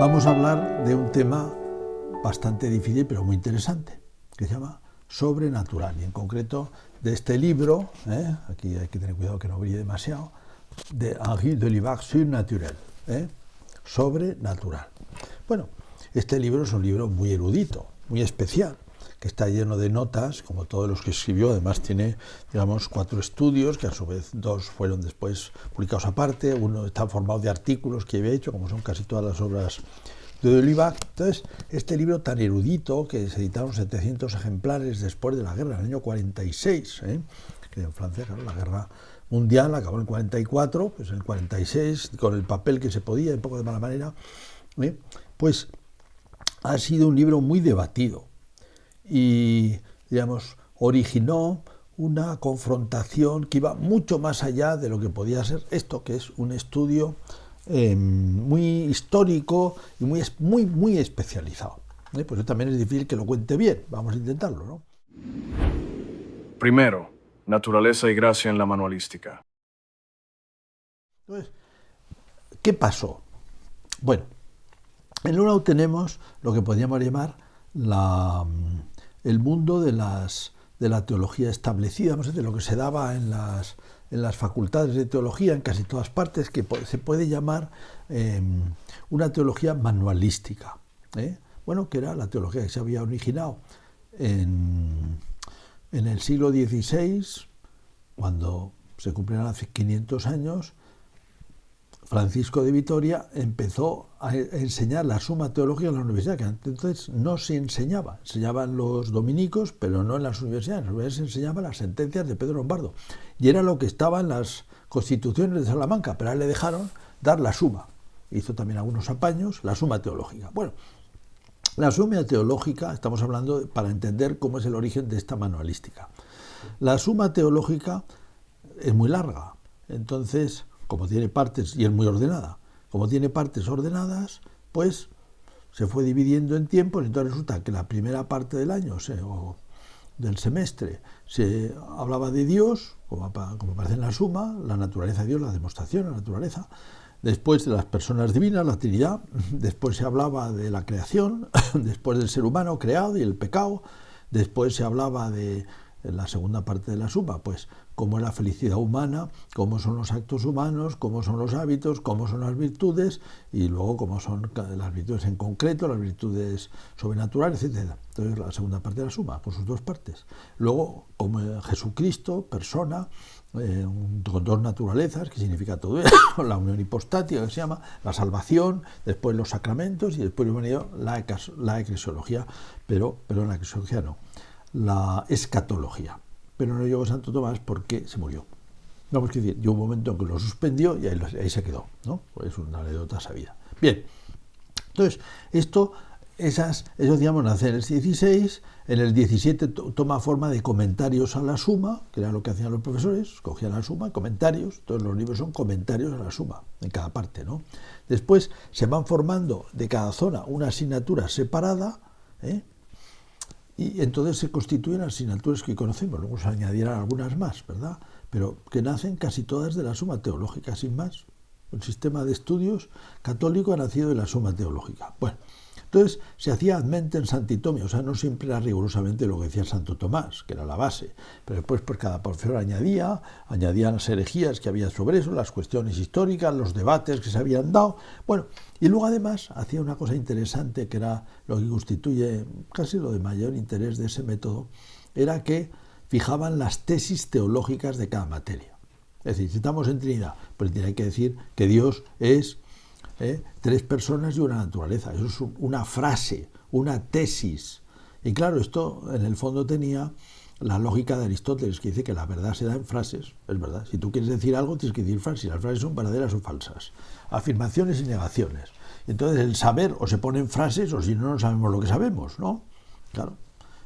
Vamos a hablar de un tema bastante difícil pero muy interesante, que se llama sobrenatural, y en concreto de este libro, aquí hay que tener cuidado que no brille demasiado, de Henri Delibac, Surnaturel, sobrenatural. Bueno, este libro es un libro muy erudito, muy especial, que está lleno de notas, como todos los que escribió. Además tiene, digamos, 4 estudios, que a su vez 2 fueron después publicados aparte, uno está formado de artículos que había hecho, como son casi todas las obras de Delibac. Entonces, este libro tan erudito, que se editaron 700 ejemplares después de la guerra, en el año 46, que en Francia, claro, la guerra mundial acabó en el 44, pues en el 46, con el papel que se podía, un poco de mala manera, pues ha sido un libro muy debatido y, digamos, originó una confrontación que iba mucho más allá de lo que podía ser esto, que es un estudio muy histórico y muy especializado. Pues también es difícil que lo cuente bien, vamos a intentarlo, ¿no? Primero, naturaleza y gracia en la manualística. Entonces, ¿qué pasó? Bueno, en uno tenemos lo que podríamos llamar el mundo de la teología establecida, de lo que se daba en las facultades de teología en casi todas partes, que se puede llamar una teología manualística. Bueno, que era la teología que se había originado en el siglo XVI, cuando se cumplieron hace 500 años. Francisco de Vitoria empezó a enseñar la Suma Teología en la universidad, que entonces no se enseñaba. Enseñaban los dominicos, pero no en las universidades. En las universidades se enseñaban las sentencias de Pedro Lombardo. Y era lo que estaba en las constituciones de Salamanca, pero a él le dejaron dar la Suma. Hizo también algunos apaños, la Suma Teológica. Bueno, la Suma Teológica, estamos hablando para entender cómo es el origen de esta manualística. La Suma Teológica es muy larga, entonces, como tiene partes, y es muy ordenada, como tiene partes ordenadas, pues se fue dividiendo en tiempos. Entonces resulta que la primera parte del año o del semestre se hablaba de Dios, como aparece en la Suma, la naturaleza de Dios, la demostración de la naturaleza, después de las personas divinas, la Trinidad, después se hablaba de la creación, después del ser humano creado y el pecado, después se hablaba de la segunda parte de la Suma, pues cómo es la felicidad humana, cómo son los actos humanos, cómo son los hábitos, cómo son las virtudes, y luego cómo son las virtudes en concreto, las virtudes sobrenaturales, etc. Entonces la segunda parte de la Suma, con sus 2 partes. Luego, como Jesucristo, persona, con 2 naturalezas, que significa todo eso, la unión hipostática, que se llama, la salvación, después los sacramentos, y después la eclesiología, pero la eclesiología no, la escatología. Pero no llegó Santo Tomás porque se murió. Vamos a decir, llegó un momento en que lo suspendió y ahí se quedó, ¿no? Pues es una anécdota sabida. Bien, entonces, eso digamos, nace en el 16, en el 17 toma forma de comentarios a la Suma, que era lo que hacían los profesores, cogían la Suma, comentarios, todos los libros son comentarios a la Suma, en cada parte, ¿no? Después se van formando de cada zona una asignatura separada, y entonces se constituyen asignaturas que conocemos, luego se añadirán algunas más, ¿verdad? Pero que nacen casi todas de la Suma Teológica, sin más. El sistema de estudios católico ha nacido de la Suma Teológica. Bueno, entonces se hacía ad mentem sanctitomia, o sea, no siempre era rigurosamente lo que decía Santo Tomás, que era la base, pero después pues cada profesor añadía las herejías que había sobre eso, las cuestiones históricas, los debates que se habían dado, bueno, y luego además hacía una cosa interesante, que era lo que constituye casi lo de mayor interés de ese método, era que fijaban las tesis teológicas de cada materia. Es decir, si estamos en Trinidad, pues tiene que decir que Dios es 3 personas y una naturaleza. Eso es una frase, una tesis. Y claro, esto en el fondo tenía la lógica de Aristóteles, que dice que la verdad se da en frases. Es verdad, si tú quieres decir algo, tienes que decir frases. Las frases son verdaderas o falsas. Afirmaciones y negaciones. Entonces el saber o se pone en frases, o si no, no sabemos lo que sabemos, ¿no? Claro.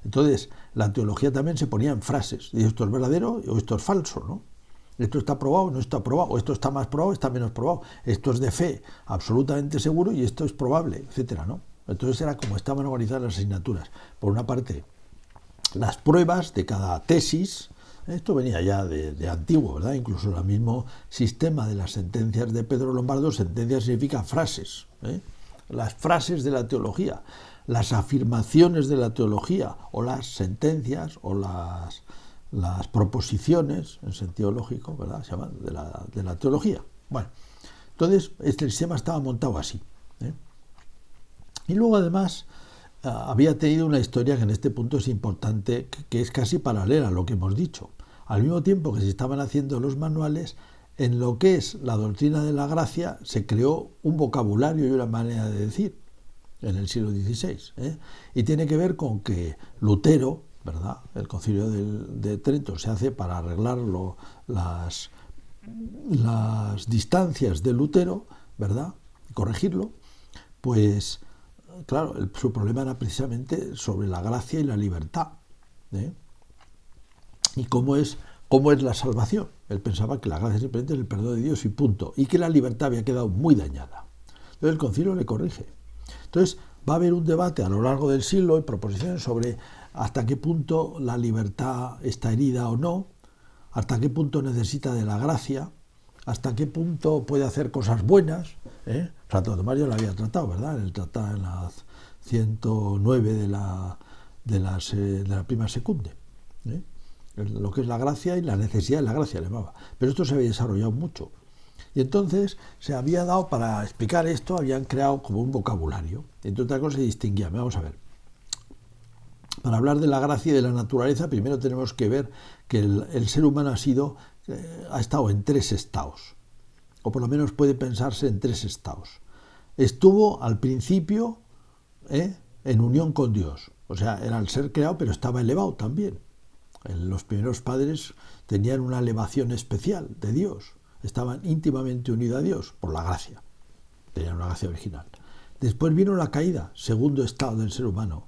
Entonces la teología también se ponía en frases. Y esto es verdadero o esto es falso, ¿no? Esto está probado, no está probado, o esto está más probado, está menos probado, esto es de fe absolutamente seguro y esto es probable, etcétera, ¿no? Entonces era como estaban organizadas las asignaturas. Por una parte, las pruebas de cada tesis, esto venía ya de antiguo, ¿verdad? Incluso el mismo sistema de las sentencias de Pedro Lombardo, sentencias significa frases, las frases de la teología, las afirmaciones de la teología, o las sentencias, o las proposiciones, en sentido lógico, ¿verdad? Se llaman de la teología. Bueno, entonces este sistema estaba montado así, ¿eh? Y luego además había tenido una historia que en este punto es importante, que es casi paralela a lo que hemos dicho. Al mismo tiempo que se estaban haciendo los manuales, en lo que es la doctrina de la gracia se creó un vocabulario y una manera de decir en el siglo XVI, ¿eh? Y tiene que ver con que Lutero, ¿verdad? El Concilio de Trento se hace para arreglar las distancias de Lutero, ¿verdad? Corregirlo, pues claro, su problema era precisamente sobre la gracia y la libertad, ¿eh? Y cómo es la salvación. Él pensaba que la gracia simplemente es el perdón de Dios y punto, y que la libertad había quedado muy dañada. Entonces el concilio le corrige. Entonces va a haber un debate a lo largo del siglo y proposiciones sobre hasta qué punto la libertad está herida o no, hasta qué punto necesita de la gracia, hasta qué punto puede hacer cosas buenas, ¿eh? Santo Tomás ya lo había tratado, ¿verdad? En el tratado en la 109 de la prima secunde, ¿eh? Lo que es la gracia y la necesidad de la gracia, le llamaba. Pero esto se había desarrollado mucho. Y entonces se había dado, para explicar esto, habían creado como un vocabulario. Entre otras cosas se distinguía. Vamos a ver. Para hablar de la gracia y de la naturaleza, primero tenemos que ver que el ser humano ha estado en tres estados. O por lo menos puede pensarse en tres estados. Estuvo al principio en unión con Dios. O sea, era el ser creado, pero estaba elevado también. Los primeros padres tenían una elevación especial de Dios, estaban íntimamente unidos a Dios por la gracia, tenían una gracia original. Después vino la caída, segundo estado del ser humano,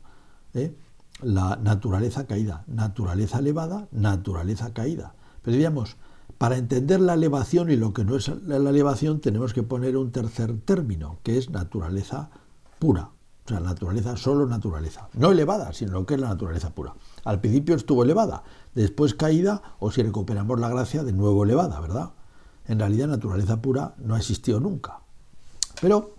la naturaleza caída, naturaleza elevada, naturaleza caída. Pero digamos, para entender la elevación y lo que no es la elevación tenemos que poner un tercer término, que es naturaleza pura. O sea, naturaleza, solo naturaleza. No elevada, sino lo que es la naturaleza pura. Al principio estuvo elevada, después caída, o si recuperamos la gracia, de nuevo elevada, ¿verdad? En realidad, naturaleza pura no ha existido nunca. Pero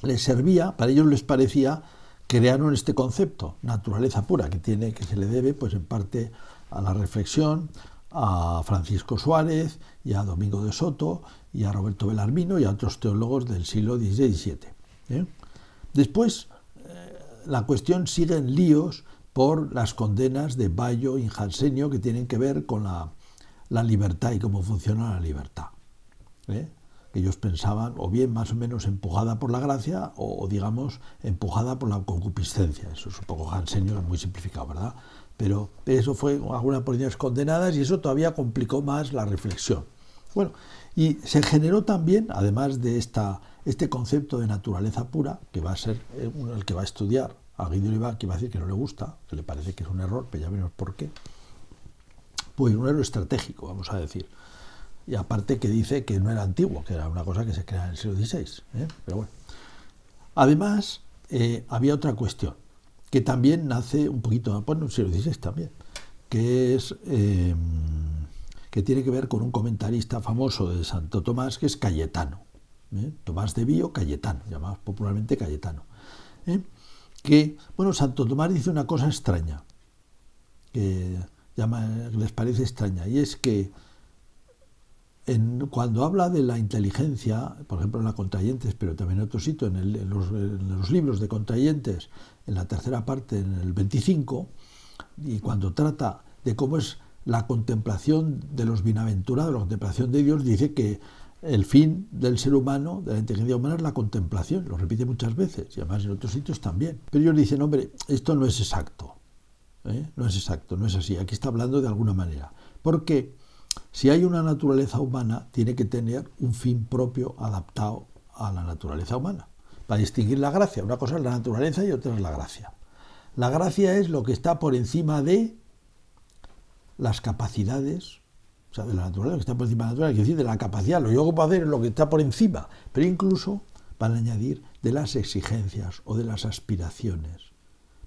les servía, para ellos les parecía, crearon este concepto, naturaleza pura, que se le debe, pues en parte, a la reflexión, a Francisco Suárez, y a Domingo de Soto, y a Roberto Belarmino, y a otros teólogos del siglo XVI y XVII, ¿eh? Después, la cuestión sigue en líos por las condenas de Bayo y Jansenio que tienen que ver con la libertad y cómo funciona la libertad, ¿eh? Ellos pensaban o bien más o menos empujada por la gracia o digamos empujada por la concupiscencia. Eso es un poco Jansenio, es muy simplificado, ¿verdad? Pero eso fue algunas posiciones condenadas y eso todavía complicó más la reflexión. Bueno, y se generó también, además de este concepto de naturaleza pura, que va a ser el que va a estudiar a Guido Oliva, que va a decir que no le gusta, que le parece que es un error, pero ya veremos por qué. Pues un error estratégico, vamos a decir. Y aparte que dice que no era antiguo, que era una cosa que se crea en el siglo XVI, ¿eh? Pero bueno. Además, había otra cuestión, que también nace un poquito, bueno, en el siglo XVI también, que es... que tiene que ver con un comentarista famoso de Santo Tomás, que es Cayetano, Tomás de Bio Cayetano, llamado popularmente Cayetano, que, bueno, Santo Tomás dice una cosa extraña, que les parece extraña, y es que cuando habla de la inteligencia, por ejemplo en la Contrayentes, pero también en otro sitio, en los libros de Contrayentes, en la tercera parte, en el 25, y cuando trata de cómo es la contemplación de los bienaventurados, la contemplación de Dios, dice que el fin del ser humano, de la inteligencia humana, es la contemplación. Lo repite muchas veces, y además en otros sitios también. Pero ellos dicen, hombre, esto no es exacto. No es exacto, no es así. Aquí está hablando de alguna manera. Porque si hay una naturaleza humana, tiene que tener un fin propio adaptado a la naturaleza humana. Para distinguir la gracia. Una cosa es la naturaleza y otra es la gracia. La gracia es lo que está por encima de las capacidades, o sea, de la naturaleza, que está por encima de la naturaleza, es decir, de la capacidad, lo que yo puedo hacer es lo que está por encima, pero incluso van a añadir de las exigencias o de las aspiraciones.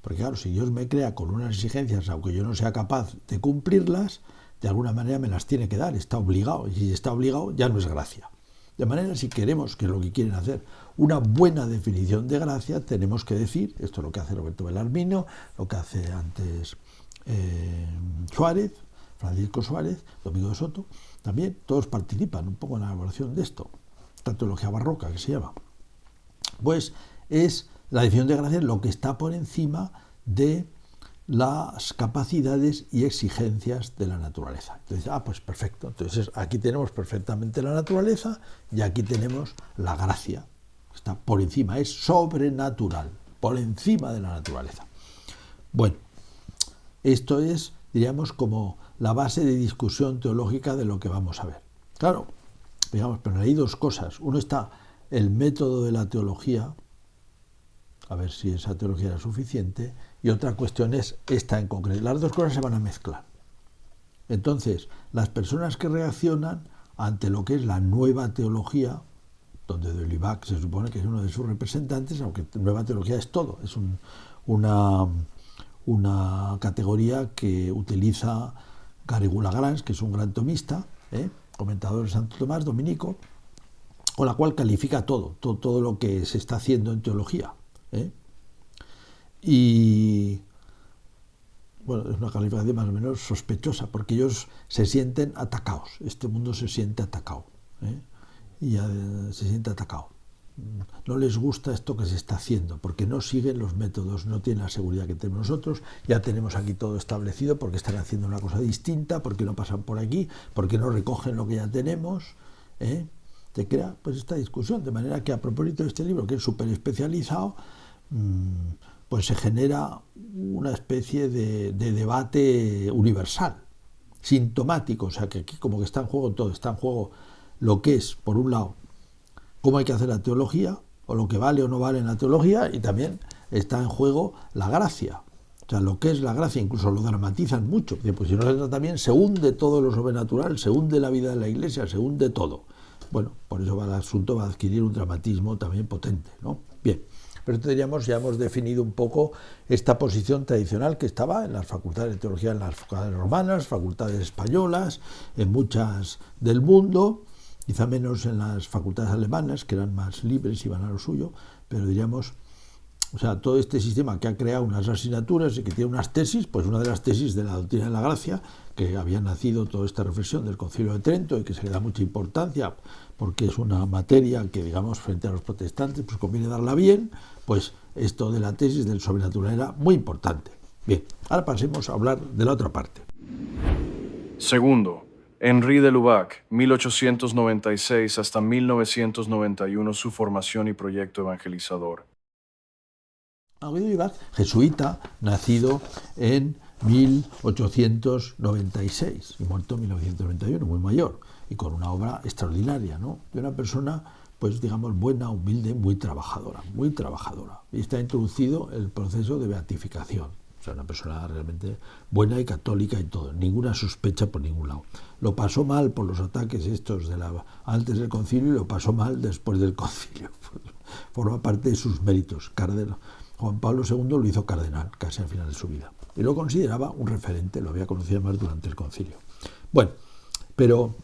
Porque claro, si Dios me crea con unas exigencias, aunque yo no sea capaz de cumplirlas, de alguna manera me las tiene que dar, está obligado, y si está obligado ya no es gracia. De manera, si queremos, que es lo que quieren hacer, una buena definición de gracia, tenemos que decir, esto es lo que hace Roberto Belarmino, lo que hace antes Suárez, Francisco Suárez, Domingo de Soto, también todos participan un poco en la elaboración de esto, esta teología barroca que se llama. Pues es la definición de gracia lo que está por encima de las capacidades y exigencias de la naturaleza. Entonces, pues perfecto. Entonces aquí tenemos perfectamente la naturaleza y aquí tenemos la gracia. Está por encima, es sobrenatural, por encima de la naturaleza. Bueno, esto es, diríamos, como la base de discusión teológica de lo que vamos a ver. Claro, digamos, pero hay dos cosas. Uno está el método de la teología, a ver si esa teología era suficiente, y otra cuestión es esta en concreto. Las dos cosas se van a mezclar. Entonces, las personas que reaccionan ante lo que es la nueva teología, donde de Olivac se supone que es uno de sus representantes, aunque nueva teología es todo, es una categoría que utiliza Garrigou-Lagrange, que es un gran tomista, comentador de Santo Tomás, dominico, con la cual califica todo lo que se está haciendo en teología. Y bueno, es una calificación más o menos sospechosa, porque ellos se sienten atacados, este mundo se siente atacado, se siente atacado. No les gusta esto que se está haciendo, porque no siguen los métodos, no tienen la seguridad que tenemos nosotros, ya tenemos aquí todo establecido, porque están haciendo una cosa distinta, porque no pasan por aquí, porque no recogen lo que ya tenemos, te crea pues esta discusión, de manera que a propósito de este libro, que es súper especializado, pues se genera una especie de debate universal, sintomático, o sea que aquí como que está en juego todo, está en juego lo que es, por un lado, cómo hay que hacer la teología, o lo que vale o no vale en la teología, y también está en juego la gracia, o sea, lo que es la gracia, incluso lo dramatizan mucho, pues si no se trata bien, se hunde todo lo sobrenatural, se hunde la vida de la Iglesia, se hunde todo. Bueno, por eso el asunto va a adquirir un dramatismo también potente, ¿no? Bien. Pero diríamos, ya hemos definido un poco esta posición tradicional que estaba en las facultades de teología, en las facultades romanas, facultades españolas, en muchas del mundo, quizá menos en las facultades alemanas, que eran más libres y iban a lo suyo, pero diríamos, o sea, todo este sistema que ha creado unas asignaturas y que tiene unas tesis, pues una de las tesis de la doctrina de la gracia, que había nacido toda esta reflexión del Concilio de Trento y que se le da mucha importancia porque es una materia que, digamos, frente a los protestantes, pues conviene darla bien, pues esto de la tesis del sobrenatural era muy importante. Bien, ahora pasemos a hablar de la otra parte. Segundo, Henri de Lubac, 1896 hasta 1991, su formación y proyecto evangelizador. Henri de Lubac, jesuita, nacido en 1896 y muerto en 1991, muy mayor, y con una obra extraordinaria, ¿no? De una persona, pues digamos, buena, humilde, muy trabajadora, y está introducido el proceso de beatificación, o sea, una persona realmente buena y católica y todo, ninguna sospecha por ningún lado. Lo pasó mal por los ataques estos antes del concilio y lo pasó mal después del concilio, forma parte de sus méritos. Juan Pablo II lo hizo cardenal casi al final de su vida y lo consideraba un referente, lo había conocido más durante el concilio. Bueno, pero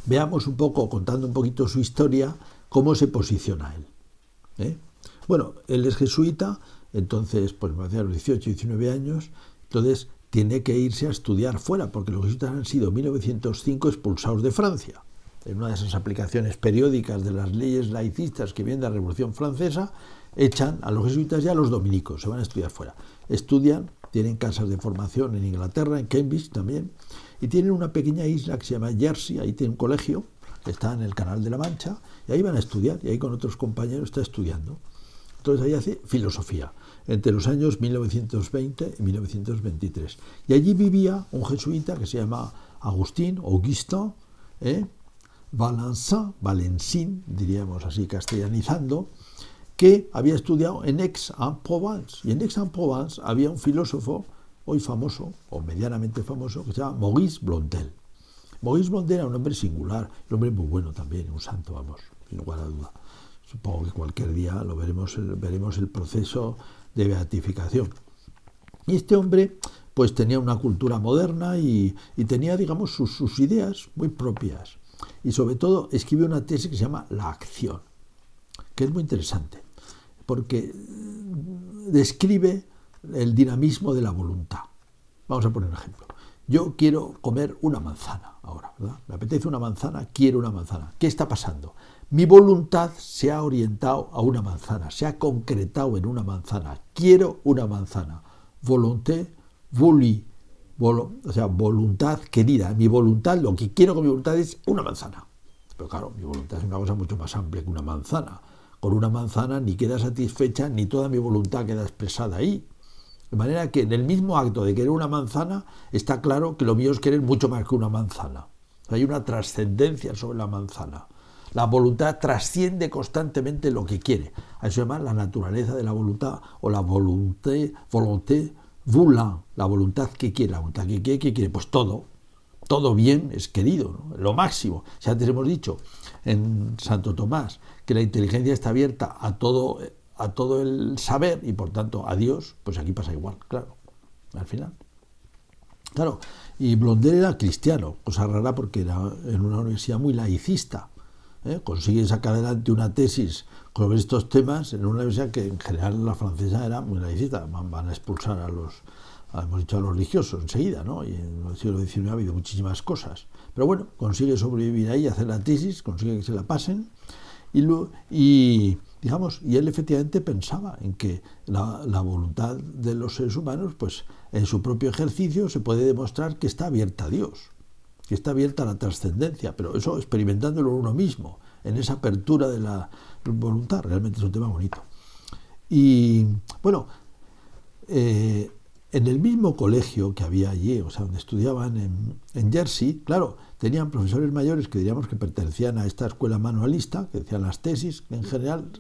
veamos un poco, contando un poquito su historia, cómo se posiciona él. Bueno, él es jesuita, entonces, pues me hacía los 18, 19 años, entonces tiene que irse a estudiar fuera, porque los jesuitas han sido en 1905 expulsados de Francia. En una de esas aplicaciones periódicas de las leyes laicistas que vienen de la Revolución Francesa, echan a los jesuitas y a los dominicos, se van a estudiar fuera. Estudian, tienen casas de formación en Inglaterra, en Cambridge también, y tienen una pequeña isla que se llama Jersey, ahí tiene un colegio, que está en el Canal de la Mancha, y ahí van a estudiar, y ahí con otros compañeros está estudiando. Entonces ahí hace filosofía, entre los años 1920 y 1923. Y allí vivía un jesuita que se llama Augustin, Valencin, diríamos así castellanizando, que había estudiado en Aix-en-Provence. Y en Aix-en-Provence había un filósofo hoy famoso, o medianamente famoso, que se llama Maurice Blondel. Maurice Blondel era un hombre singular, un hombre muy bueno también, un santo, vamos, sin lugar a duda. Supongo que cualquier día lo veremos el proceso de beatificación. Y este hombre, pues tenía una cultura moderna y tenía, digamos, sus ideas muy propias. Y sobre todo escribe una tesis que se llama La acción, que es muy interesante, porque describe el dinamismo de la voluntad. Vamos a poner un ejemplo. Yo quiero comer una manzana ahora, ¿verdad? Me apetece una manzana, quiero una manzana. ¿Qué está pasando? Mi voluntad se ha orientado a una manzana, se ha concretado en una manzana. Quiero una manzana. Volonté, voulu, o sea, voluntad querida. Mi voluntad, lo que quiero con mi voluntad es una manzana. Pero claro, mi voluntad es una cosa mucho más amplia que una manzana. Con una manzana ni queda satisfecha, ni toda mi voluntad queda expresada ahí. De manera que en el mismo acto de querer una manzana, está claro que lo mío es querer mucho más que una manzana. Hay una trascendencia sobre la manzana. La voluntad trasciende constantemente lo que quiere. A eso se llama la naturaleza de la voluntad, o la volonté voulant, la voluntad que quiere. La voluntad que quiere, ¿qué quiere? Pues todo bien es querido, ¿no? Lo máximo. Si antes hemos dicho en Santo Tomás que la inteligencia está abierta a todo el saber y por tanto a Dios, pues aquí pasa igual, claro, al final. Claro, y Blondel era cristiano, cosa rara porque era en una universidad muy laicista. Consigue sacar adelante una tesis sobre estos temas en una universidad que en general la francesa era muy laicista. Van a expulsar a los religiosos enseguida, ¿no? Y en el siglo XIX ha habido muchísimas cosas. Pero bueno, consigue sobrevivir ahí, hacer la tesis, consigue que se la pasen y él efectivamente pensaba en que la voluntad de los seres humanos, pues en su propio ejercicio se puede demostrar que está abierta a Dios, que está abierta a la trascendencia, pero eso experimentándolo uno mismo, en esa apertura de la voluntad. Realmente es un tema bonito. Y bueno, en el mismo colegio que había allí, o sea, donde estudiaban en Jersey, claro, tenían profesores mayores que diríamos que pertenecían a esta escuela manualista, que decían las tesis, que en general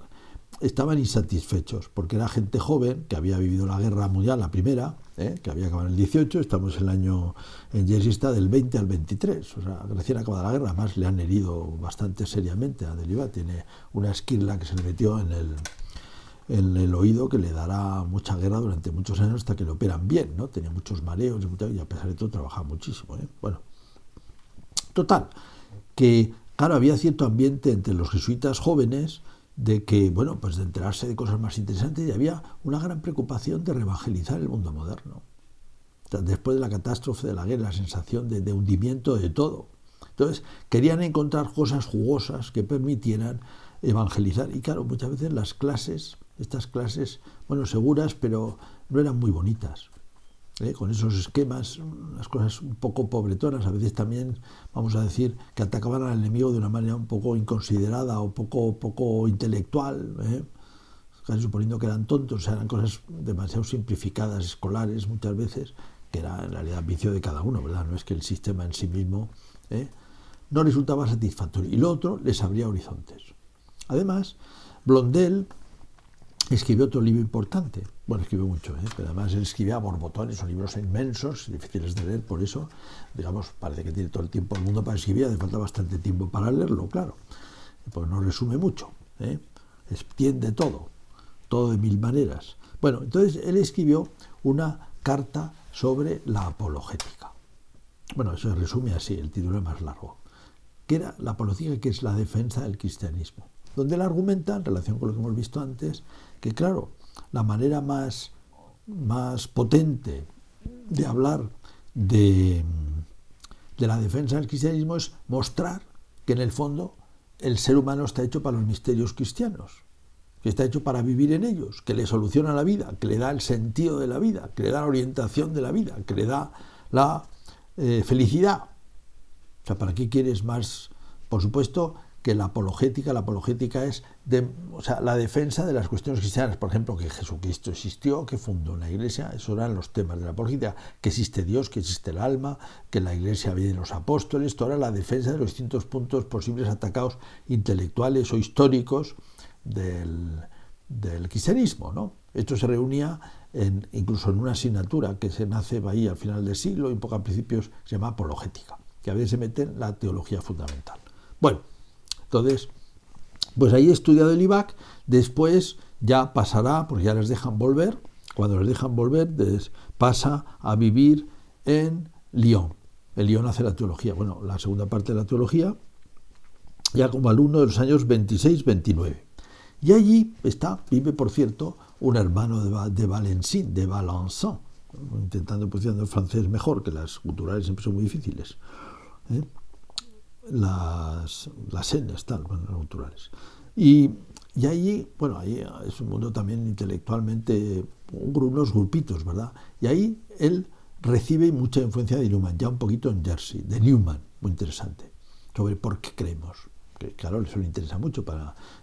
estaban insatisfechos, porque era gente joven que había vivido la guerra mundial, la primera, que había acabado en el 18, estamos el año, en Jersey está del 20 al 23, o sea, recién acabada la guerra. Además le han herido bastante seriamente a Delibat, tiene una esquirla que se le metió en el oído que le dará mucha guerra durante muchos años hasta que le operan bien, ¿no? Tenía muchos mareos y a pesar de todo trabajaba muchísimo, Bueno, total, que claro, había cierto ambiente entre los jesuitas jóvenes de que, bueno, pues de enterarse de cosas más interesantes, y había una gran preocupación de reevangelizar el mundo moderno. O sea, después de la catástrofe de la guerra, la sensación de hundimiento de todo. Entonces, querían encontrar cosas jugosas que permitieran evangelizar. Y claro, muchas veces estas clases, bueno, seguras, pero no eran muy bonitas. Con esos esquemas, las cosas un poco pobretonas, a veces también, vamos a decir, que atacaban al enemigo de una manera un poco inconsiderada o poco intelectual, casi suponiendo que eran tontos, o sea, eran cosas demasiado simplificadas, escolares muchas veces, que era en realidad vicio de cada uno, ¿verdad? No es que el sistema en sí mismo no resultaba satisfactorio. Y lo otro les abría horizontes. Además, Blondel escribió otro libro importante. Bueno, escribió mucho, pero además él escribía a borbotones, son libros inmensos, difíciles de leer, por eso, digamos, parece que tiene todo el tiempo del mundo para escribir, hace falta bastante tiempo para leerlo, claro, pues no resume mucho, extiende todo de mil maneras. Bueno, entonces él escribió una carta sobre la apologética. Bueno, eso se resume así, el título es más largo, que era la apologética, que es la defensa del cristianismo, donde él argumenta, en relación con lo que hemos visto antes, que claro, la manera más potente de hablar de la defensa del cristianismo es mostrar que en el fondo el ser humano está hecho para los misterios cristianos, que está hecho para vivir en ellos, que le soluciona la vida, que le da el sentido de la vida, que le da la orientación de la vida, que le da la felicidad. O sea, ¿para qué quieres más? Por supuesto que la apologética es la defensa de las cuestiones cristianas, por ejemplo, que Jesucristo existió, que fundó la Iglesia, esos eran los temas de la apologética, que existe Dios, que existe el alma, que la Iglesia viene de los apóstoles, toda la defensa de los distintos puntos posibles atacados intelectuales o históricos del cristianismo, ¿no? Esto se reunía incluso en una asignatura que se nace ahí al final del siglo y un poco a principios, se llama apologética, que a veces se mete en la teología fundamental. Bueno, entonces, pues ahí he estudiado el IVAC, después ya pasará, porque ya les dejan volver, cuando les dejan volver pasa a vivir en Lyon. En Lyon hace la teología, bueno, la segunda parte de la teología, ya como alumno de los años 26-29. Y allí vive, por cierto, un hermano de Valencin, de Valençon, intentando pronunciar el francés mejor, que las culturales siempre son muy difíciles. Las N's, tal, bueno, las culturales. Y allí, bueno, ahí es un mundo también intelectualmente, unos grupitos, ¿verdad? Y ahí él recibe mucha influencia de Newman, ya un poquito en Jersey, de Newman, muy interesante, sobre por qué creemos. Que claro, eso le interesa mucho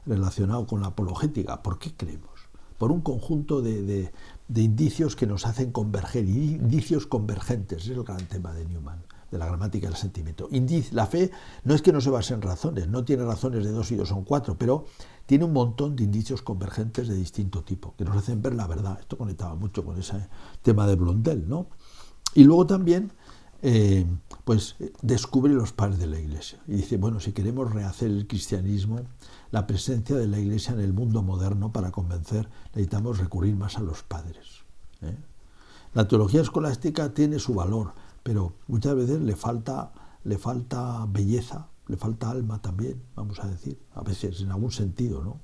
relacionado con la apologética. ¿Por qué creemos? Por un conjunto de indicios que nos hacen converger, indicios convergentes, es el gran tema de Newman, de la gramática del sentimiento. La fe no es que no se base en razones, no tiene razones de 2 y 2 son 4, pero tiene un montón de indicios convergentes de distinto tipo, que nos hacen ver la verdad. Esto conectaba mucho con ese tema de Blondel, ¿no? Y luego también pues descubre los padres de la Iglesia y dice, bueno, si queremos rehacer el cristianismo, la presencia de la Iglesia en el mundo moderno para convencer, necesitamos recurrir más a los padres. La teología escolástica tiene su valor, pero muchas veces le falta belleza, le falta alma también, vamos a decir, a veces en algún sentido, ¿no?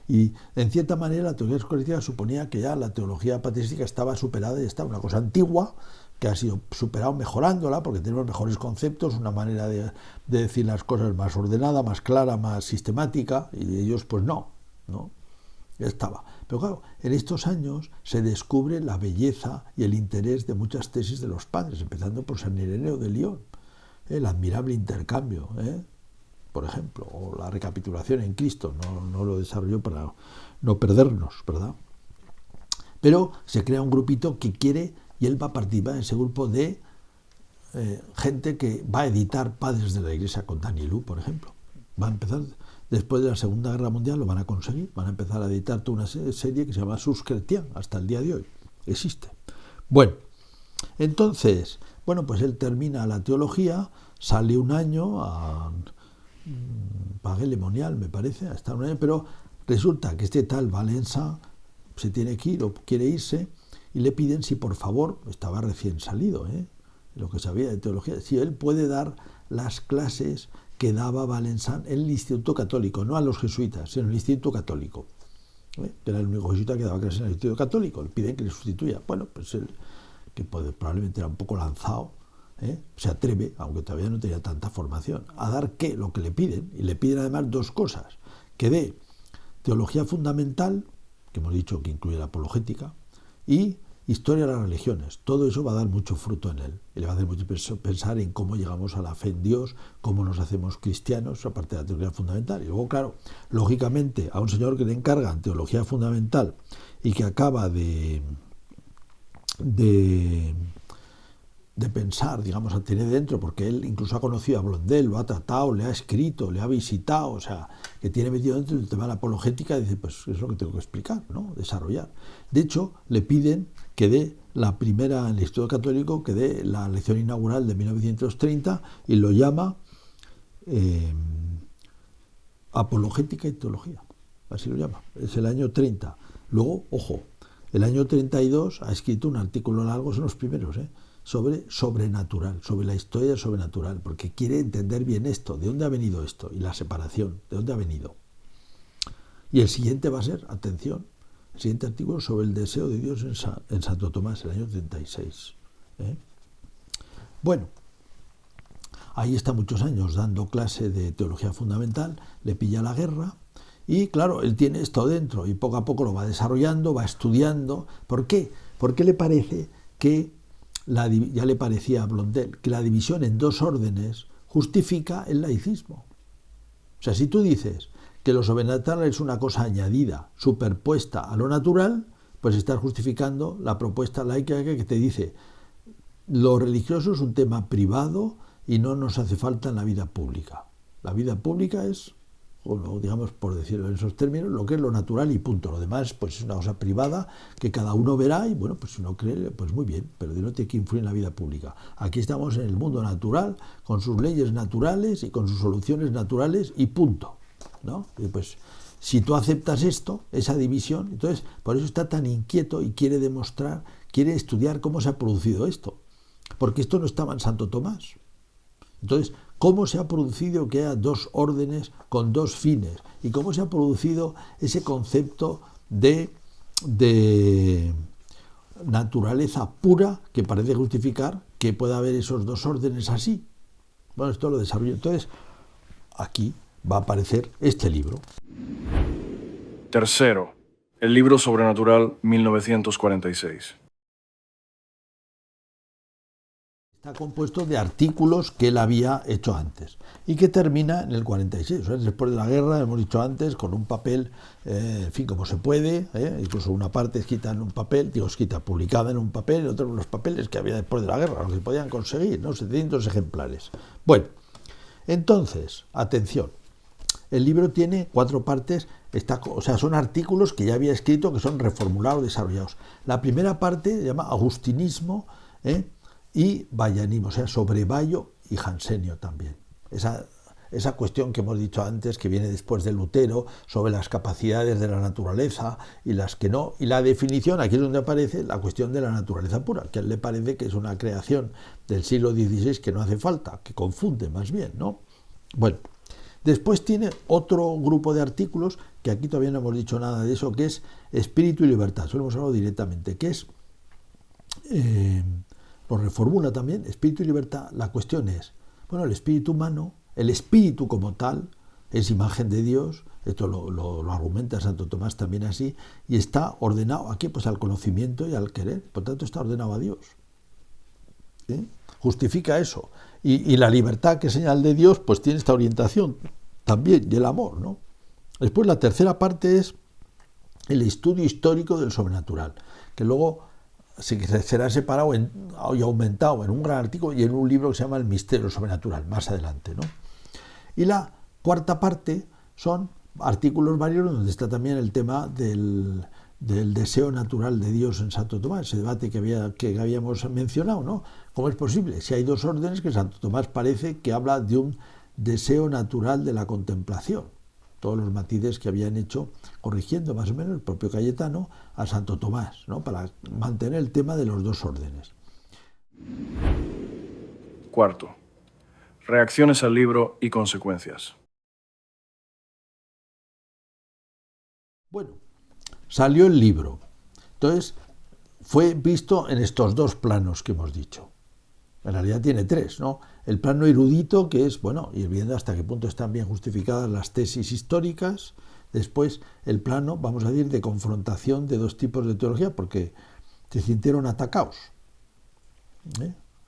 Y en cierta manera la teología escolástica suponía que ya la teología patrística estaba superada y estaba una cosa antigua, que ha sido superado mejorándola, porque tenemos mejores conceptos, una manera de decir las cosas más ordenada, más clara, más sistemática, y ellos pues no, ya estaba. Pero claro, en estos años se descubre la belleza y el interés de muchas tesis de los padres, empezando por San Ireneo de Lyon, el admirable intercambio, por ejemplo, o la recapitulación en Cristo, no lo desarrolló para no perdernos, ¿verdad? Pero se crea un grupito que quiere, y él va a participar en ese grupo de gente que va a editar Padres de la Iglesia con Danielou, por ejemplo. Va a empezar, después de la Segunda Guerra Mundial, lo van a conseguir, van a empezar a editar toda una serie que se llama Sus Chrétiens, hasta el día de hoy. Existe. Bueno, entonces, pues él termina la teología, sale un año a Pagué Lemonial, me parece, a estar un año, pero resulta que este tal Valença se tiene que ir o quiere irse, y le piden si por favor, estaba recién salido, lo que sabía de teología, si él puede dar las clases que daba Valençon en el Instituto Católico, no a los jesuitas, sino en el Instituto Católico, que era el único jesuita que daba clases en el Instituto Católico. Le piden que le sustituya. Bueno, pues él, que probablemente era un poco lanzado, se atreve, aunque todavía no tenía tanta formación, a dar lo que le piden, y le piden además 2 cosas, que dé teología fundamental, que hemos dicho que incluye la apologética, y historia de las religiones. Todo eso va a dar mucho fruto en él, y le va a hacer mucho pensar en cómo llegamos a la fe en Dios, cómo nos hacemos cristianos, aparte de la teología fundamental. Y luego, claro, lógicamente, a un señor que le encargan teología fundamental y que acaba de pensar, digamos, a tener dentro, porque él incluso ha conocido a Blondel, lo ha tratado, le ha escrito, le ha visitado, o sea, que tiene metido dentro el tema de la apologética, y dice, pues es lo que tengo que explicar, ¿no? Desarrollar. De hecho, le piden que dé la primera, en el Instituto Católico, que dé la lección inaugural de 1930, y lo llama apologética y teología, así lo llama, es el año 30. Luego, ojo, el año 32 ha escrito un artículo largo, son los primeros, sobre sobrenatural, sobre la historia sobrenatural, porque quiere entender bien esto, de dónde ha venido esto, y la separación, de dónde ha venido. Y el siguiente va a ser, atención, el siguiente artículo sobre el deseo de Dios en Santo Tomás, el año 36. Bueno, ahí está muchos años dando clase de teología fundamental, le pilla la guerra, y claro, él tiene esto dentro, y poco a poco lo va desarrollando, va estudiando. ¿Por qué? Porque le parece que ya le parecía a Blondel que la división en 2 órdenes justifica el laicismo. O sea, si tú dices que lo sobrenatural es una cosa añadida, superpuesta a lo natural, pues estás justificando la propuesta laica que te dice lo religioso es un tema privado y no nos hace falta en la vida pública. La vida pública es, digamos, por decirlo en esos términos, lo que es lo natural y punto. Lo demás pues es una cosa privada que cada uno verá y bueno, pues si no cree, pues muy bien, pero no tiene que influir en la vida pública. Aquí estamos en el mundo natural, con sus leyes naturales y con sus soluciones naturales y punto, ¿no? Y pues si tú aceptas esto, esa división, entonces por eso está tan inquieto y quiere demostrar, quiere estudiar cómo se ha producido esto, porque esto no estaba en Santo Tomás. Entonces, cómo se ha producido que haya dos órdenes con dos fines y cómo se ha producido ese concepto de naturaleza pura que parece justificar que pueda haber esos dos órdenes así. Bueno, esto lo desarrollo. Entonces, aquí va a aparecer este libro. Tercero, el libro sobrenatural 1946. Está compuesto de artículos que él había hecho antes y que termina en el 46, o sea, después de la guerra, hemos dicho antes, con un papel, en fin, como se puede, incluso una parte escrita en un papel, escrita, publicada en un papel, y otros los papeles que había después de la guerra, los que podían conseguir, ¿no? 700 ejemplares. Bueno, entonces, atención, el libro tiene 4 partes, o sea, son artículos que ya había escrito, que son reformulados, desarrollados. La primera parte se llama Agustinismo, y Bayanismo, o sea, sobre Bayo y Jansenio también. Esa cuestión que hemos dicho antes, que viene después de Lutero, sobre las capacidades de la naturaleza y las que no, y la definición, aquí es donde aparece la cuestión de la naturaleza pura, que a él le parece que es una creación del siglo XVI que no hace falta, que confunde más bien, ¿no? Bueno, después tiene otro grupo de artículos, que aquí todavía no hemos dicho nada de eso, que es Espíritu y Libertad, eso lo hemos hablado directamente, que es... lo reformula también, espíritu y libertad. La cuestión es, bueno, el espíritu humano, el espíritu como tal, es imagen de Dios, esto lo argumenta Santo Tomás también así, y está ordenado aquí pues al conocimiento y al querer, por tanto está ordenado a Dios. Justifica eso. Y la libertad, que es señal de Dios, pues tiene esta orientación también, y el amor, ¿no? Después la tercera parte es el estudio histórico del sobrenatural, que luego será separado y aumentado en un gran artículo y en un libro que se llama El misterio sobrenatural, más adelante, ¿no? Y la cuarta parte son artículos varios donde está también el tema del deseo natural de Dios en Santo Tomás, ese debate que habíamos mencionado, ¿no? ¿Cómo es posible? Si hay dos órdenes, que Santo Tomás parece que habla de un deseo natural de la contemplación. Todos los matices que habían hecho, corrigiendo más o menos el propio Cayetano a Santo Tomás, ¿no? Para mantener el tema de los dos órdenes. Cuarto, reacciones al libro y consecuencias. Bueno, salió el libro. Entonces, fue visto en estos dos planos que hemos dicho. En realidad tiene 3, ¿no? El plano erudito, que es, bueno, ir viendo hasta qué punto están bien justificadas las tesis históricas. Después, el plano, vamos a decir, de confrontación de dos tipos de teología, porque se sintieron atacados.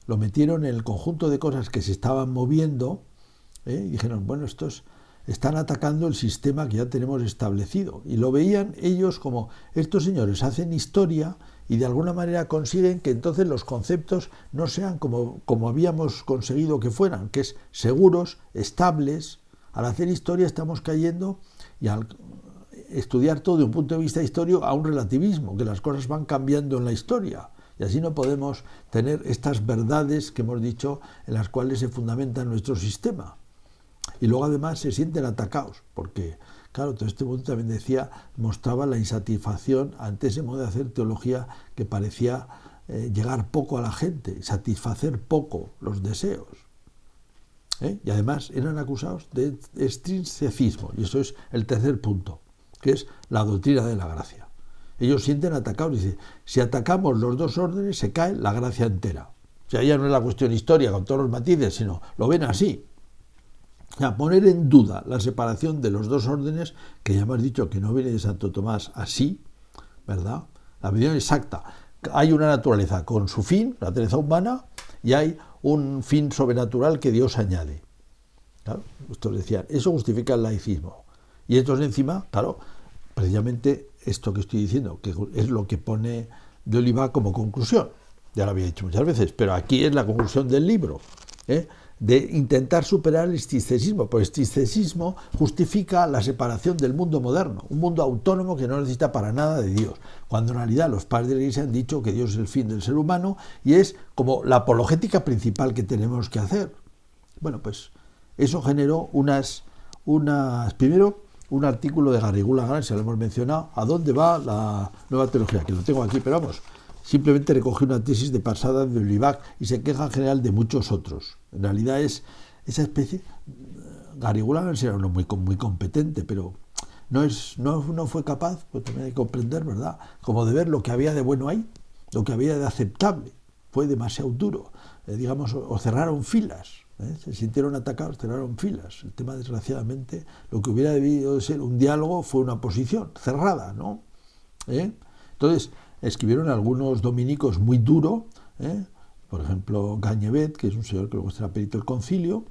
Lo metieron en el conjunto de cosas que se estaban moviendo, y dijeron, bueno, estos están atacando el sistema que ya tenemos establecido. Y lo veían ellos como, estos señores hacen historia y de alguna manera consiguen que entonces los conceptos no sean como habíamos conseguido que fueran, que es seguros, estables. Al hacer historia estamos cayendo, y al estudiar todo de un punto de vista histórico, a un relativismo, que las cosas van cambiando en la historia. Y así no podemos tener estas verdades que hemos dicho en las cuales se fundamenta nuestro sistema. Y luego además se sienten atacados, porque, claro, todo este mundo también mostraba la insatisfacción ante ese modo de hacer teología que parecía llegar poco a la gente, satisfacer poco los deseos. Y además eran acusados de extrinsecismo, y eso es el tercer punto, que es la doctrina de la gracia. Ellos sienten atacados, dicen, si atacamos los dos órdenes se cae la gracia entera. O sea, ya no es la cuestión histórica con todos los matices, sino lo ven así. O sea, poner en duda la separación de los dos órdenes, que ya hemos dicho que no viene de Santo Tomás así, ¿verdad? La visión exacta. Hay una naturaleza con su fin, la naturaleza humana, y hay un fin sobrenatural que Dios añade. Claro, estos decían, eso justifica el laicismo. Y estos encima, claro, precisamente esto que estoy diciendo, que es lo que pone de Oliva como conclusión. Ya lo había dicho muchas veces, pero aquí es la conclusión del libro, de intentar superar el extrinsecismo, porque el extrinsecismo justifica la separación del mundo moderno, un mundo autónomo que no necesita para nada de Dios, cuando en realidad los padres de la Iglesia han dicho que Dios es el fin del ser humano y es como la apologética principal que tenemos que hacer. Bueno, pues eso generó primero un artículo de Garrigou Lagrange, se lo hemos mencionado, ¿a dónde va la nueva teología? Que lo tengo aquí, pero vamos, simplemente recoge una tesis de pasada de Olivac y se queja en general de muchos otros. En realidad es esa especie, Garigula era uno muy competente, pero no fue capaz, pues también hay que comprender, ¿verdad?, como de ver lo que había de bueno ahí, lo que había de aceptable. Fue demasiado duro, digamos, o cerraron filas, se sintieron atacados, cerraron filas. El tema, desgraciadamente, lo que hubiera debido de ser un diálogo fue una posición cerrada, ¿no? Entonces, escribieron algunos dominicos muy duros, por ejemplo, Gañevet, que es un señor que luego será perito del concilio,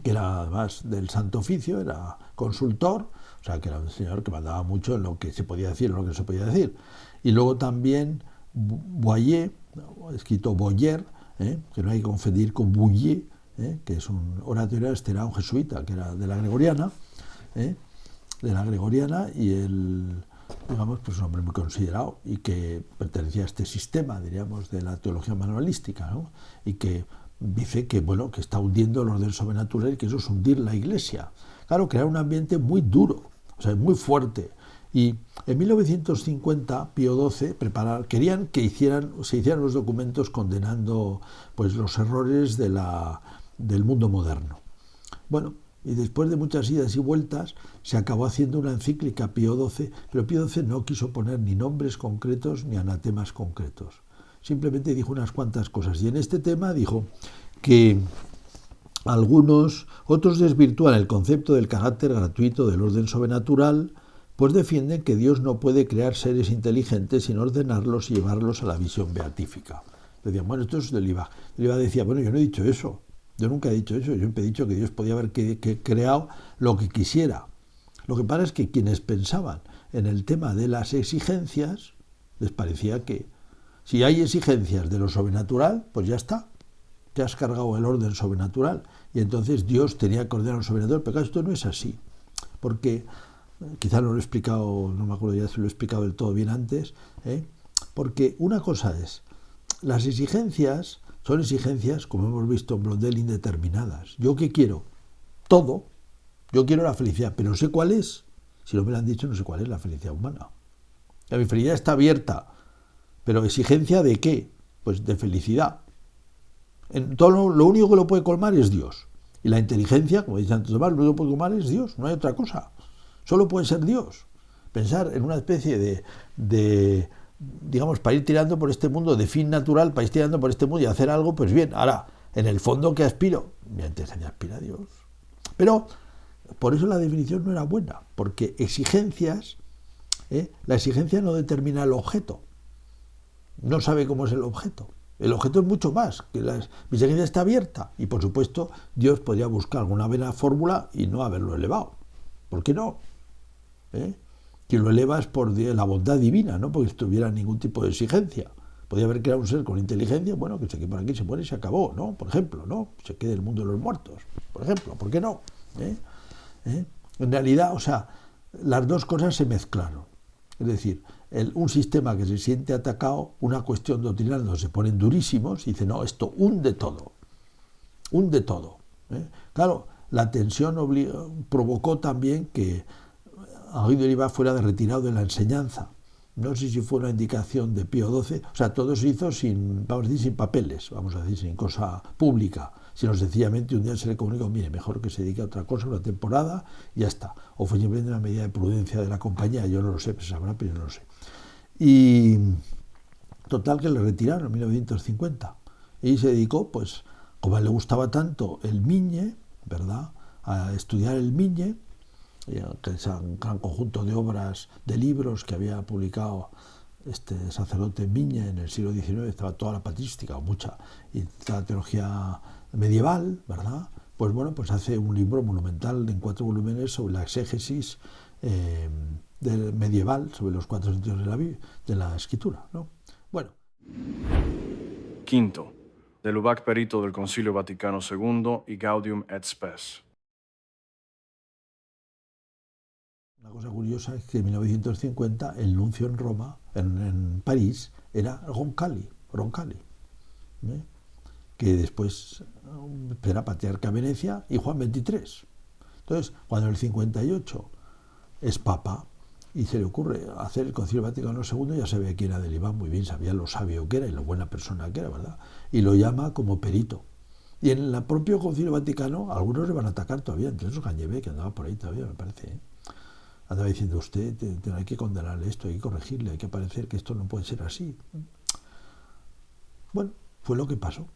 que era además del Santo Oficio, era consultor, o sea, que era un señor que mandaba mucho en lo que se podía decir, en lo que no se podía decir. Y luego también Boyer, escrito Boyer, que no hay que confundir con Bouillet, que es un oratorio, este era un jesuita, que era de la Gregoriana, y él, digamos, pues un hombre muy considerado y que pertenecía a este sistema, diríamos, de la teología manualística, ¿no? Y que dice que, bueno, que está hundiendo el orden sobrenatural y que eso es hundir la Iglesia. Claro, crear un ambiente muy duro, o sea, muy fuerte. Y en 1950, Pío XII querían que se hicieran los documentos condenando, pues, los errores del mundo moderno. Bueno, y después de muchas idas y vueltas, se acabó haciendo una encíclica Pío XII, pero Pío XII no quiso poner ni nombres concretos ni anatemas concretos. Simplemente dijo unas cuantas cosas. Y en este tema dijo que otros desvirtúan el concepto del carácter gratuito del orden sobrenatural, pues defienden que Dios no puede crear seres inteligentes sin ordenarlos y llevarlos a la visión beatífica. Decían, bueno, esto es del IVA. El IVA decía, bueno, yo no he dicho eso. Yo nunca he dicho eso. Yo he dicho que Dios podía haber creado lo que quisiera. Lo que pasa es que quienes pensaban en el tema de las exigencias, les parecía que si hay exigencias de lo sobrenatural, pues ya está. Te has cargado el orden sobrenatural. Y entonces Dios tenía que ordenar lo sobrenatural. Pero esto no es así. Porque, quizá no lo he explicado, no me acuerdo ya si lo he explicado del todo bien antes, porque una cosa es, las exigencias son exigencias, como hemos visto en Blondel, indeterminadas. ¿Yo qué quiero? Todo. Yo quiero la felicidad, pero no sé cuál es. Si no me lo han dicho, no sé cuál es la felicidad humana. Mi felicidad está abierta, pero ¿exigencia de qué? Pues de felicidad. En todo lo único que lo puede colmar es Dios. Y la inteligencia, como dice Santo Tomás, lo único que puede colmar es Dios, no hay otra cosa. Solo puede ser Dios. Pensar en una especie de digamos, para ir tirando por este mundo, de fin natural, para ir tirando por este mundo y hacer algo, pues bien, ahora, en el fondo, ¿qué aspiro? Mi inteligencia aspira a Dios. Pero, por eso la definición no era buena, porque exigencias, la exigencia no determina el objeto. No sabe cómo es el objeto. El objeto es mucho más, que mi exigencia está abierta, y por supuesto, Dios podría buscar alguna buena fórmula y no haberlo elevado. ¿Por qué no? Que lo elevas por la bondad divina, no porque tuviera ningún tipo de exigencia. Podría haber creado un ser con inteligencia, bueno, que se quede por aquí, se muere y se acabó, ¿no? Por ejemplo, ¿no? Se quede el mundo de los muertos, por ejemplo, ¿por qué no? En realidad, o sea, las dos cosas se mezclaron. Es decir, un sistema que se siente atacado, una cuestión doctrinal donde se ponen durísimos y dice, no, esto hunde todo. Hunde todo. Claro, la tensión provocó también que Henri de Oliva fuera retirado de la enseñanza. No sé si fue una indicación de Pío XII, o sea, todo se hizo sin, vamos a decir, sin papeles, vamos a decir, sin cosa pública, sino sencillamente un día se le comunicó, mire, mejor que se dedique a otra cosa, una temporada, y ya está. O fue simplemente una medida de prudencia de la compañía, yo no lo sé, se sabrá, pero yo no lo sé. Y total que le retiraron en 1950, y se dedicó, pues, como a él le gustaba tanto el Migne, ¿verdad?, a estudiar el Migne, que es un gran conjunto de obras, de libros que había publicado este sacerdote Migne en el siglo XIX, estaba toda la patrística, o mucha, y toda la teología medieval, ¿verdad? Pues bueno, pues hace un libro monumental en 4 volúmenes sobre la exégesis del medieval, sobre los 4 sentidos de la escritura, ¿no? Bueno. Quinto, de Lubac perito del Concilio Vaticano II y Gaudium et Spes. Una cosa curiosa es que en 1950 el nuncio en Roma, en París, era Roncalli, que después era patriarca de Venecia y Juan XXIII. Entonces, cuando en el 58 es papa y se le ocurre hacer el Concilio Vaticano II, ya sabía quién era de Oliva, muy bien, sabía lo sabio que era y lo buena persona que era, ¿verdad? Y lo llama como perito. Y en el propio Concilio Vaticano, algunos le van a atacar todavía, entre esos Gañevé, que andaba por ahí todavía, me parece, ¿eh? Andaba diciendo usted, hay que condenarle esto, hay que corregirle, hay que parecer que esto no puede ser así. Bueno, fue lo que pasó,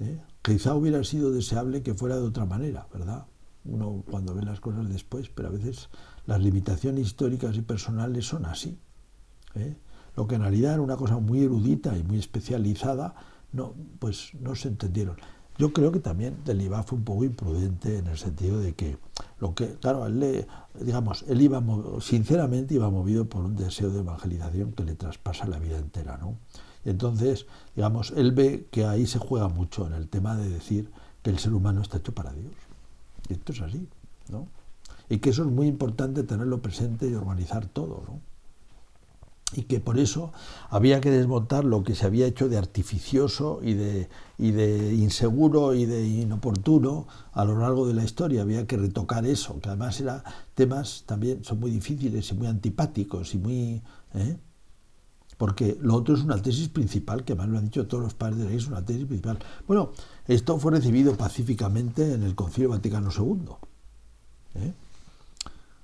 ¿eh? Quizá hubiera sido deseable que fuera de otra manera, ¿verdad? Uno cuando ve las cosas después, pero a veces las limitaciones históricas y personales son así, ¿eh? Lo que en realidad era una cosa muy erudita y muy especializada, no, pues no se entendieron. Yo creo que también Delibat fue un poco imprudente en el sentido de que, claro, él iba, sinceramente iba movido por un deseo de evangelización que le traspasa la vida entera, ¿no? Y entonces, digamos, él ve que ahí se juega mucho en el tema de decir que el ser humano está hecho para Dios. Y esto es así, ¿no? Y que eso es muy importante tenerlo presente y organizar todo, ¿no? Y que por eso había que desmontar lo que se había hecho de artificioso y de inseguro y de inoportuno a lo largo de la historia. Había que retocar eso, que además eran temas también son muy difíciles y muy antipáticos y muy... porque lo otro es una tesis principal, que además lo han dicho todos los padres de la Iglesia, es una tesis principal. Bueno, esto fue recibido pacíficamente en el Concilio Vaticano II.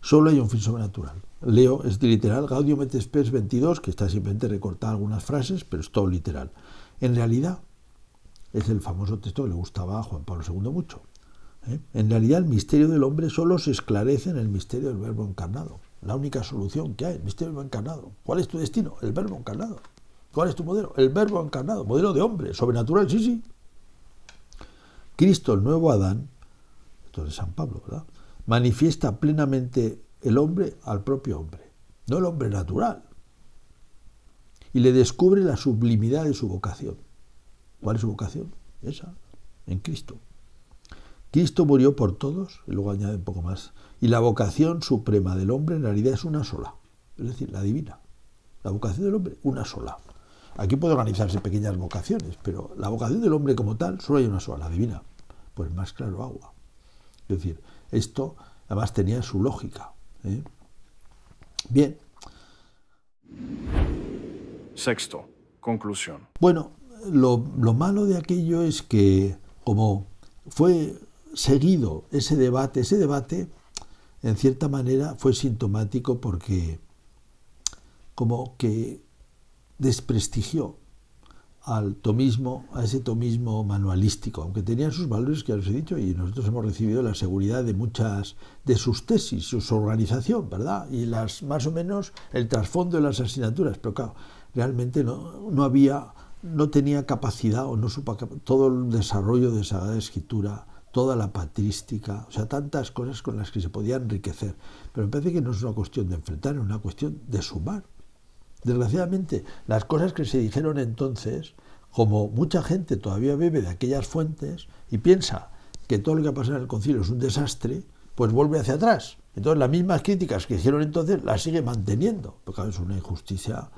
Solo hay un fin sobrenatural. Leo, es literal, Gaudium et Spes 22, que está simplemente recortada algunas frases, pero es todo literal. En realidad, es el famoso texto que le gustaba a Juan Pablo II mucho. En realidad, el misterio del hombre solo se esclarece en el misterio del Verbo encarnado. La única solución que hay, el misterio del Verbo encarnado. ¿Cuál es tu destino? El Verbo encarnado. ¿Cuál es tu modelo? El Verbo encarnado. Modelo de hombre, sobrenatural, sí, sí. Cristo, el nuevo Adán, esto es de San Pablo, ¿verdad?, manifiesta plenamente el hombre al propio hombre, no el hombre natural, y le descubre la sublimidad de su vocación. ¿Cuál es su vocación? Esa, en Cristo. Cristo murió por todos, y luego añade un poco más, y la vocación suprema del hombre en realidad es una sola, es decir, la divina. La vocación del hombre, una sola. Aquí puede organizarse pequeñas vocaciones, pero la vocación del hombre como tal solo hay una sola, la divina. Pues más claro agua. Es decir, esto además tenía su lógica, ¿eh? Bien. Sexto, conclusión. Bueno, lo malo de aquello es que, como fue seguido ese debate, en cierta manera fue sintomático porque como que desprestigió al tomismo, a ese tomismo manualístico, aunque tenían sus valores que ya os he dicho, y nosotros hemos recibido la seguridad de muchas de sus tesis, su organización, ¿verdad? Y las más o menos el trasfondo de las asignaturas, pero claro, realmente no tenía capacidad o no supo todo el desarrollo de Sagrada Escritura, toda la patrística, o sea, tantas cosas con las que se podía enriquecer. Pero me parece que no es una cuestión de enfrentar, es una cuestión de sumar. Desgraciadamente, las cosas que se dijeron entonces, como mucha gente todavía bebe de aquellas fuentes y piensa que todo lo que ha pasado en el concilio es un desastre, pues vuelve hacia atrás. Entonces, las mismas críticas que hicieron entonces las sigue manteniendo. Porque claro, es una injusticia,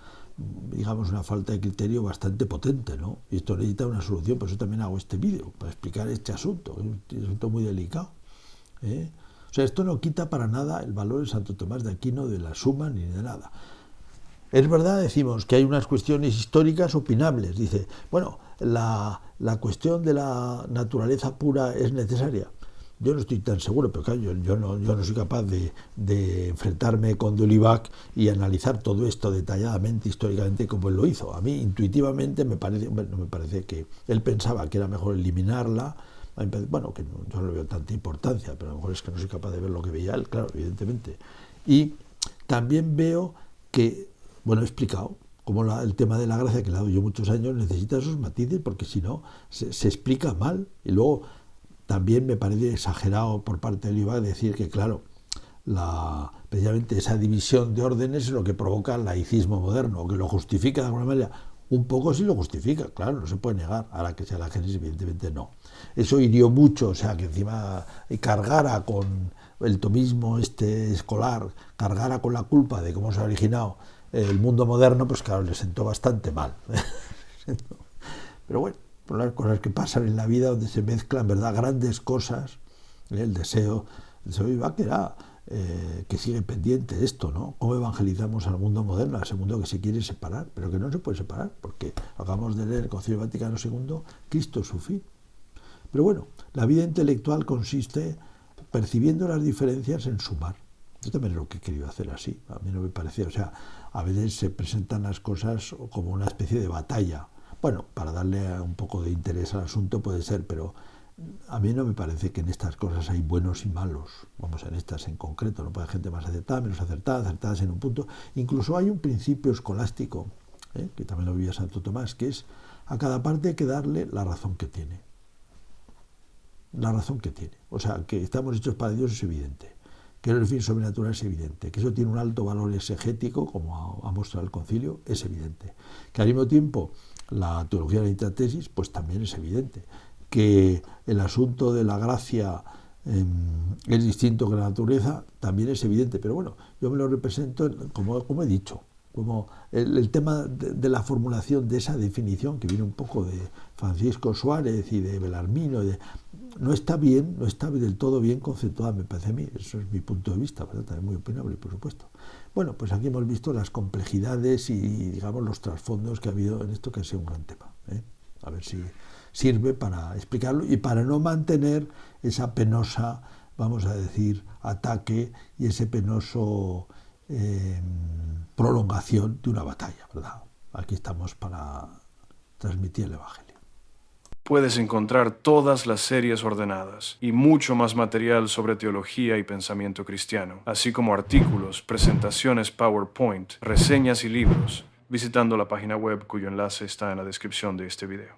digamos, una falta de criterio bastante potente, ¿no? Y esto necesita una solución, por eso también hago este vídeo, para explicar este asunto, es un asunto muy delicado, ¿eh? O sea, esto no quita para nada el valor de Santo Tomás de Aquino, de la suma, ni de nada. Es verdad, decimos, que hay unas cuestiones históricas opinables. Dice, bueno, la cuestión de la naturaleza pura es necesaria. Yo no estoy tan seguro, pero claro, yo no soy capaz de enfrentarme con Delibat y analizar todo esto detalladamente, históricamente, como él lo hizo. A mí, intuitivamente, me parece que él pensaba que era mejor eliminarla. Bueno, que yo no le veo tanta importancia, pero a lo mejor es que no soy capaz de ver lo que veía él, claro, evidentemente. Y también veo que, bueno, he explicado como el tema de la gracia, que le he dado yo muchos años, necesita esos matices, porque si no, se explica mal. Y luego también me parece exagerado por parte de Delibat decir que, claro, precisamente esa división de órdenes es lo que provoca el laicismo moderno, o que lo justifica de alguna manera. Un poco sí lo justifica, claro, no se puede negar. Ahora que sea la Génesis, evidentemente no. Eso hirió mucho, o sea, que encima cargara con el tomismo escolar, cargara con la culpa de cómo se ha originado el mundo moderno, pues claro, le sentó bastante mal. Pero bueno, por las cosas que pasan en la vida, donde se mezclan, ¿verdad?, grandes cosas, el deseo de que era que sigue pendiente esto, ¿no? ¿Cómo evangelizamos al mundo moderno, a ese mundo que se quiere separar, pero que no se puede separar, porque acabamos de leer el Concilio Vaticano II, Cristo es su fin. Pero bueno, la vida intelectual consiste, percibiendo las diferencias, en sumar. Yo también es lo que he querido hacer así. A mí no me parece, o sea, a veces se presentan las cosas como una especie de batalla. Bueno, para darle un poco de interés al asunto puede ser, pero a mí no me parece que en estas cosas hay buenos y malos. Vamos, en estas en concreto, no puede haber gente más acertada, menos acertada, acertadas en un punto. Incluso hay un principio escolástico, que también lo vivía Santo Tomás, que es a cada parte hay que darle la razón que tiene. La razón que tiene. O sea, que estamos hechos para Dios es evidente. Que el fin sobrenatural es evidente, que eso tiene un alto valor exegético, como ha mostrado el concilio, es evidente. Que al mismo tiempo la teología de la intratesis, pues también es evidente. Que el asunto de la gracia es distinto que la naturaleza, también es evidente. Pero bueno, yo me lo represento, como he dicho, como el tema de la formulación de esa definición, que viene un poco de Francisco Suárez y de Belarmino, no está del todo bien conceptuada, me parece a mí. Eso es mi punto de vista, ¿verdad? También muy opinable, por supuesto. Bueno, pues aquí hemos visto las complejidades y, digamos, los trasfondos que ha habido en esto, que ha sido un gran tema. A ver si sirve para explicarlo y para no mantener esa penosa, vamos a decir, ataque y ese penoso prolongación de una batalla, ¿verdad? Aquí estamos para transmitir el Evangelio. Puedes encontrar todas las series ordenadas y mucho más material sobre teología y pensamiento cristiano, así como artículos, presentaciones PowerPoint, reseñas y libros, visitando la página web cuyo enlace está en la descripción de este video.